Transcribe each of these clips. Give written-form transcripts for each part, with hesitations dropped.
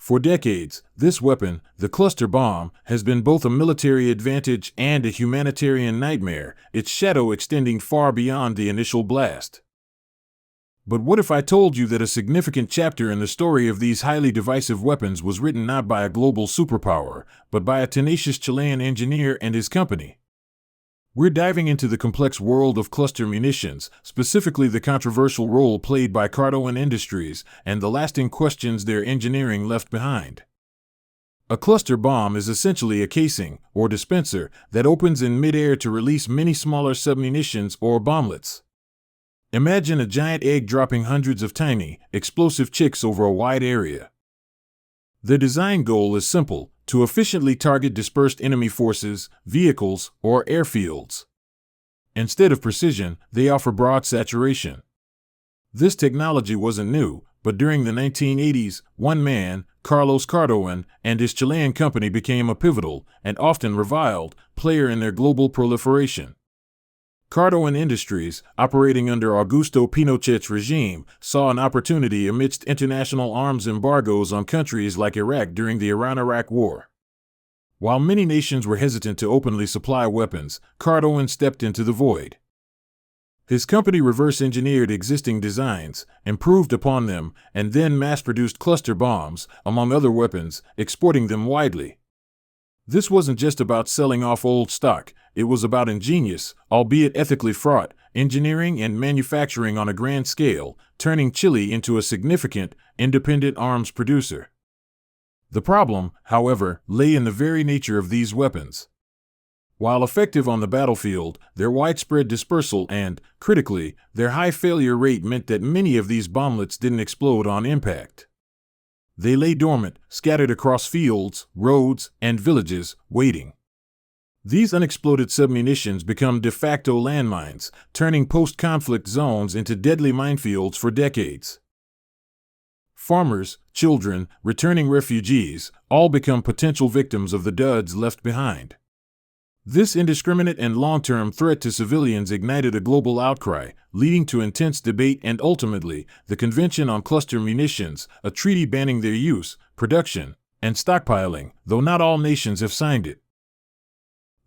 For decades, this weapon, the cluster bomb, has been both a military advantage and a humanitarian nightmare, its shadow extending far beyond the initial blast. But what if I told you that a significant chapter in the story of these highly divisive weapons was written not by a global superpower, but by a tenacious Chilean engineer and his company? We're diving into the complex world of cluster munitions, specifically the controversial role played by Cardoen Industries and the lasting questions their engineering left behind. A cluster bomb is essentially a casing, or dispenser, that opens in midair to release many smaller submunitions or bomblets. Imagine a giant egg dropping hundreds of tiny, explosive chicks over a wide area. The design goal is simple: to efficiently target dispersed enemy forces, vehicles, or airfields. Instead of precision, they offer broad saturation. This technology wasn't new, but during the 1980s, one man, Cardoen, and his Chilean company became a pivotal, and often reviled, player in their global proliferation. Cardoen Industries, operating under Augusto Pinochet's regime, saw an opportunity amidst international arms embargoes on countries like Iraq during the Iran-Iraq War. While many nations were hesitant to openly supply weapons, Cardoen stepped into the void. His company reverse-engineered existing designs, improved upon them, and then mass-produced cluster bombs, among other weapons, exporting them widely. This wasn't just about selling off old stock, it was about ingenious, albeit ethically fraught, engineering and manufacturing on a grand scale, turning Chile into a significant, independent arms producer. The problem, however, lay in the very nature of these weapons. While effective on the battlefield, their widespread dispersal and, critically, their high failure rate meant that many of these bomblets didn't explode on impact. They lay dormant, scattered across fields, roads, and villages, waiting. These unexploded submunitions become de facto landmines, turning post-conflict zones into deadly minefields for decades. Farmers, children, returning refugees, all become potential victims of the duds left behind. This indiscriminate and long-term threat to civilians ignited a global outcry, leading to intense debate and ultimately, the Convention on Cluster Munitions, a treaty banning their use, production, and stockpiling, though not all nations have signed it.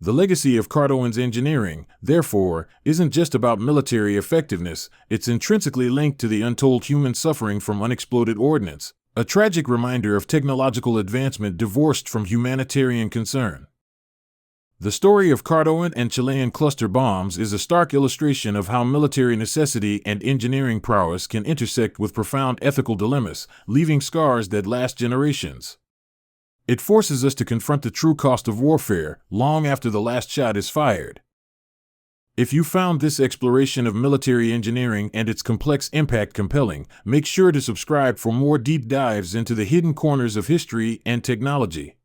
The legacy of Cardoen's engineering, therefore, isn't just about military effectiveness, it's intrinsically linked to the untold human suffering from unexploded ordnance, a tragic reminder of technological advancement divorced from humanitarian concern. The story of Cardoen and Chilean cluster bombs is a stark illustration of how military necessity and engineering prowess can intersect with profound ethical dilemmas, leaving scars that last generations. It forces us to confront the true cost of warfare, long after the last shot is fired. If you found this exploration of military engineering and its complex impact compelling, make sure to subscribe for more deep dives into the hidden corners of history and technology.